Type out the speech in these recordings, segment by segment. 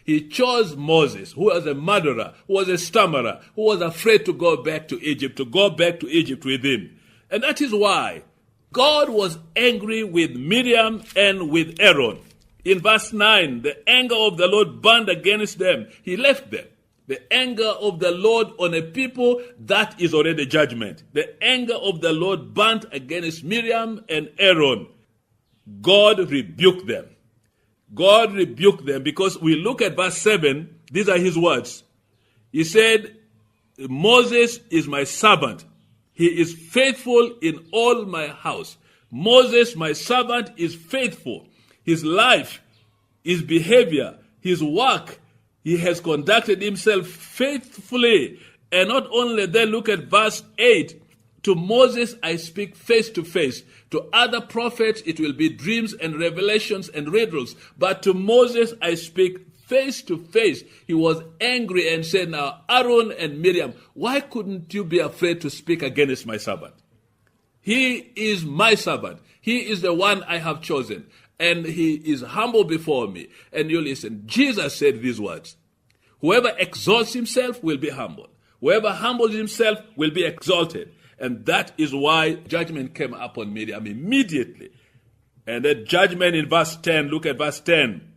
He chose Moses, who was a murderer, who was a stammerer, who was afraid to go back to Egypt with him. And that is why God was angry with Miriam and with Aaron. In verse 9, the anger of the Lord burned against them. He left them. The anger of the Lord on a people, that is already judgment. The anger of the Lord burnt against Miriam and Aaron. God rebuked them. God rebuked them because we look at verse 7. These are his words. He said, Moses is my servant. He is faithful in all my house. Moses, my servant, is faithful. His life, his behavior, his work, he has conducted himself faithfully. And not only that, look at verse 8. To Moses I speak face to face. To other prophets it will be dreams and revelations and riddles. But to Moses I speak face to face. He was angry and said, now Aaron and Miriam, why couldn't you be afraid to speak against my servant? He is my servant. He is the one I have chosen. And he is humble before me. And you listen, Jesus said these words. Whoever exalts himself will be humbled. Whoever humbles himself will be exalted. And that is why judgment came upon Miriam immediately. And that judgment in verse 10, look at verse 10.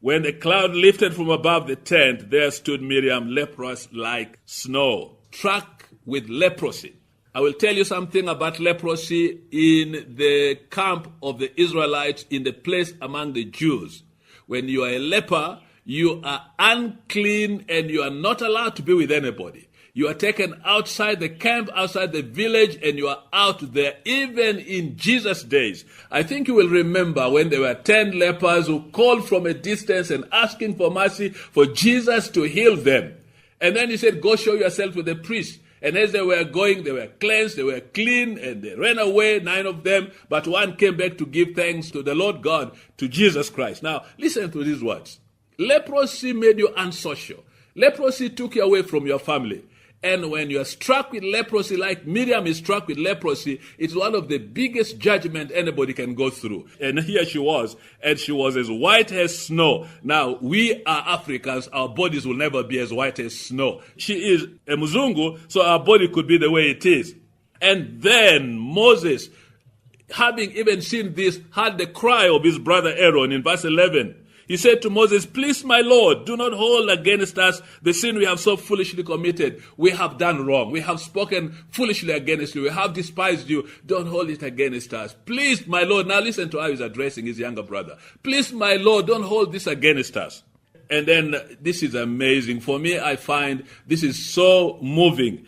When the cloud lifted from above the tent, there stood Miriam leprous like snow, struck with leprosy. I will tell you something about leprosy in the camp of the Israelites, in the place among the Jews. When you are a leper, you are unclean and you are not allowed to be with anybody. You are taken outside the camp, outside the village, and you are out there, even in Jesus' days. I think you will remember when there were 10 lepers who called from a distance and asking for mercy for Jesus to heal them. And then he said, go show yourself to the priest. And as they were going, they were cleansed, they were clean, and they ran away, 9 of them. But one came back to give thanks to the Lord God, to Jesus Christ. Now, listen to these words. Leprosy made you unsocial. Leprosy took you away from your family. And when you are struck with leprosy, like Miriam is struck with leprosy, it's one of the biggest judgment anybody can go through. And here she was, and she was as white as snow. Now, we are Africans, our bodies will never be as white as snow. She is a Mzungu, so our body could be the way it is. And then Moses, having even seen this, heard the cry of his brother Aaron in verse 11. He said to Moses, please, my Lord, do not hold against us the sin we have so foolishly committed. We have done wrong. We have spoken foolishly against you. We have despised you. Don't hold it against us. Please, my Lord. Now listen to how he's addressing his younger brother. Please, my Lord, don't hold this against us. And then this is amazing. For me, I find this is so moving.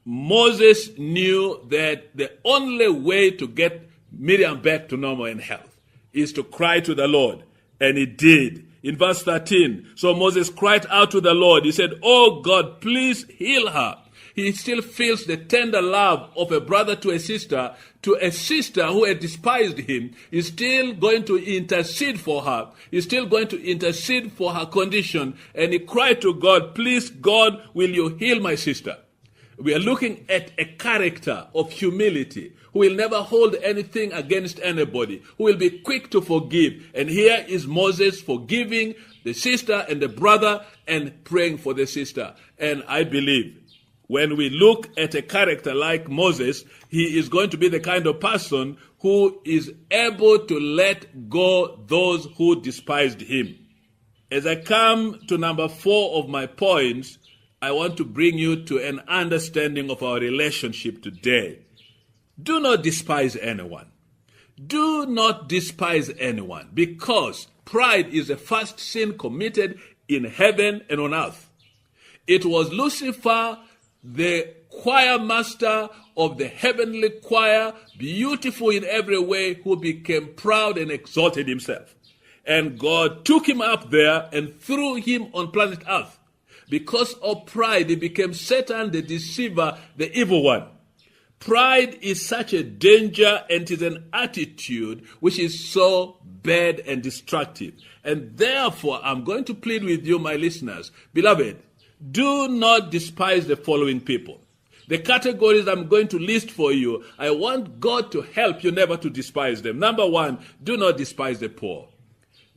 Moses knew that the only way to get Miriam back to normal and health is to cry to the Lord. And he did. In verse 13, so Moses cried out to the Lord. He said, oh God, please heal her. He still feels the tender love of a brother to a sister who had despised him. He's still going to intercede for her. He's still going to intercede for her condition. And he cried to God, please, God, will you heal my sister? We are looking at a character of humility, who will never hold anything against anybody, who will be quick to forgive. And here is Moses forgiving the sister and the brother and praying for the sister. And I believe when we look at a character like Moses, he is going to be the kind of person who is able to let go those who despised him. As I come to number 4 of my points, I want to bring you to an understanding of our relationship today. Do not despise anyone. Do not despise anyone, because pride is the first sin committed in heaven and on earth. It was Lucifer, the choir master of the heavenly choir, beautiful in every way, who became proud and exalted himself. And God took him up there and threw him on planet earth. Because of pride, he became Satan, the deceiver, the evil one. Pride is such a danger, and it is an attitude which is so bad and destructive. And therefore, I'm going to plead with you, my listeners. Beloved, do not despise the following people. The categories I'm going to list for you, I want God to help you never to despise them. Number 1, do not despise the poor.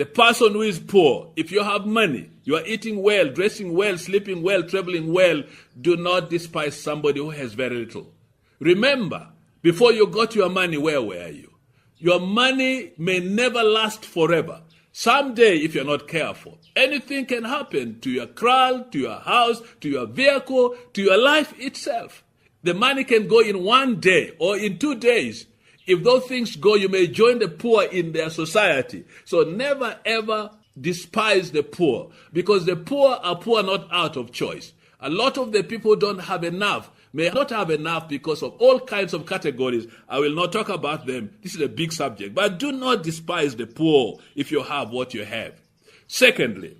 The person who is poor, if you have money, you are eating well, dressing well, sleeping well, traveling well, do not despise somebody who has very little. Remember, before you got your money, where were you? Your money may never last forever. Someday, if you're not careful, anything can happen to your car, to your house, to your vehicle, to your life itself. The money can go in 1 day or in 2 days. If those things go, you may join the poor in their society. So never ever despise the poor, because the poor are poor not out of choice. A lot of the people don't have enough, may not have enough because of all kinds of categories. I will not talk about them. This is a big subject. But do not despise the poor if you have what you have. Secondly,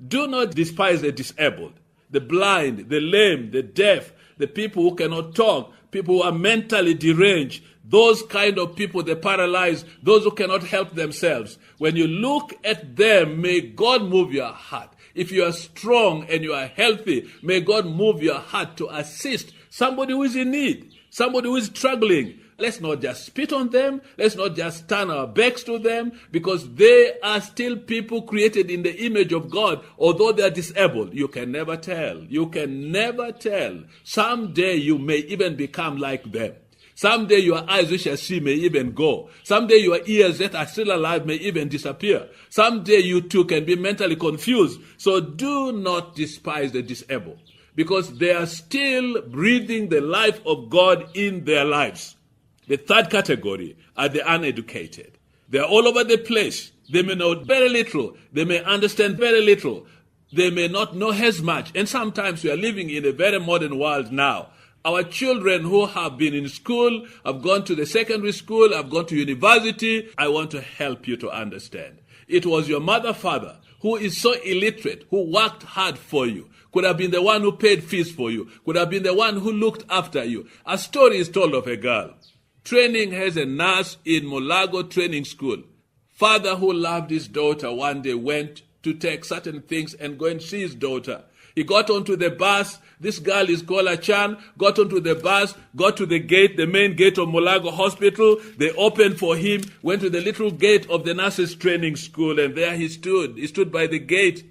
do not despise the disabled, the blind, the lame, the deaf, the people who cannot talk, people who are mentally deranged, those kind of people, the paralyzed, those who cannot help themselves. When you look at them, may God move your heart. If you are strong and you are healthy, may God move your heart to assist somebody who is in need, somebody who is struggling. Let's not just spit on them. Let's not just turn our backs to them, because they are still people created in the image of God. Although they are disabled, you can never tell. You can never tell. Someday you may even become like them. Someday your eyes which shall see may even go. Someday your ears that are still alive may even disappear. Someday you too can be mentally confused. So do not despise the disabled, because they are still breathing the life of God in their lives. The third category are the uneducated. They are all over the place. They may know very little. They may understand very little. They may not know as much. And sometimes we are living in a very modern world now. Our children who have been in school, have gone to the secondary school, have gone to university, I want to help you to understand. It was your mother, father, who is so illiterate, who worked hard for you, could have been the one who paid fees for you, could have been the one who looked after you. A story is told of a girl training as a nurse in Mulago training school. Father who loved his daughter one day went to take certain things and go and see his daughter. He got onto the bus. This girl is called Achan. Got onto the bus, got to the gate, the main gate of Mulago Hospital. They opened for him, went to the little gate of the nurses training school, and there he stood. He stood by the gate.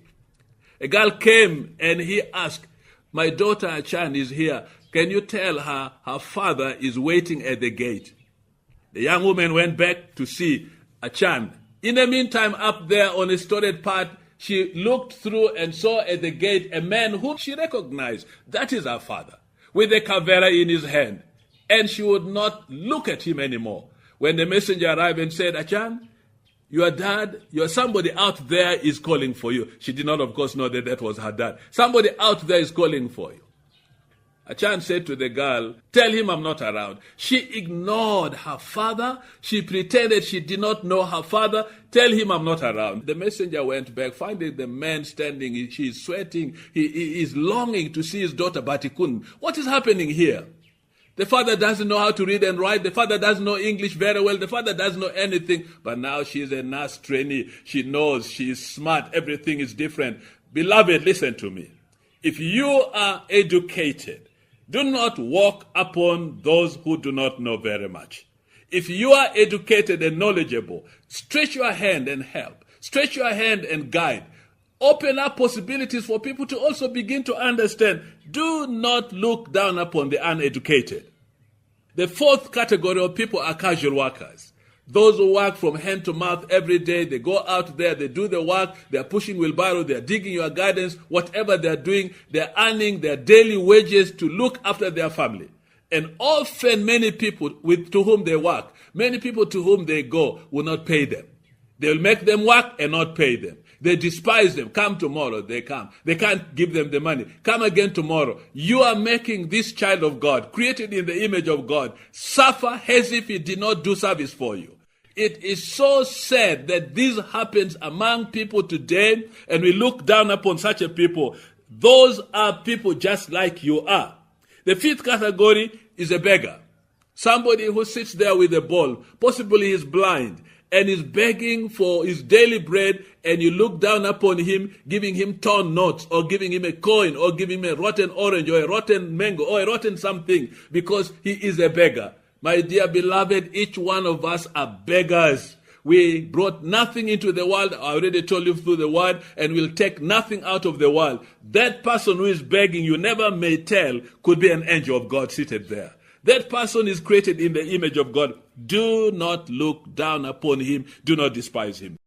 A girl came and he asked, "My daughter Achan is here. Can you tell her her father is waiting at the gate?" The young woman went back to see Achan. In the meantime, up there on a storied part, she looked through and saw at the gate a man whom she recognized. That is her father, with a kavera in his hand. And she would not look at him anymore. When the messenger arrived and said, "Achan, your dad, somebody out there is calling for you." She did not, of course, know that that was her dad. "Somebody out there is calling for you." Achan said to the girl, "Tell him I'm not around." She ignored her father. She pretended she did not know her father. "Tell him I'm not around." The messenger went back, finding the man standing. She's sweating. He is longing to see his daughter, but he couldn't. What is happening here? The father doesn't know how to read and write. The father doesn't know English very well. The father doesn't know anything. But now she's a nurse trainee. She knows. She is smart. Everything is different. Beloved, listen to me. If you are educated, do not walk upon those who do not know very much. If you are educated and knowledgeable, stretch your hand and help. Stretch your hand and guide. Open up possibilities for people to also begin to understand. Do not look down upon the uneducated. The fourth category of people are casual workers. Those who work from hand to mouth every day. They go out there, they do the work, they're pushing wheelbarrow, they're digging your gardens, whatever they're doing, they're earning their daily wages to look after their family. And often many people to whom they work, many people to whom they go will not pay them. They'll make them work and not pay them. They despise them. Come tomorrow, they come. They can't give them the money. Come again tomorrow. You are making this child of God, created in the image of God, suffer as if he did not do service for you. It is so sad that this happens among people today, and we look down upon such a people. Those are people just like you are. The fifth category is a beggar. Somebody who sits there with a bowl, possibly is blind, and is begging for his daily bread, and you look down upon him, giving him torn notes, or giving him a coin, or giving him a rotten orange, or a rotten mango, or a rotten something, because he is a beggar. My dear beloved, each one of us are beggars. We brought nothing into the world. I already told you through the word, and we'll take nothing out of the world. That person who is begging, you never may tell, could be an angel of God seated there. That person is created in the image of God. Do not look down upon him. Do not despise him.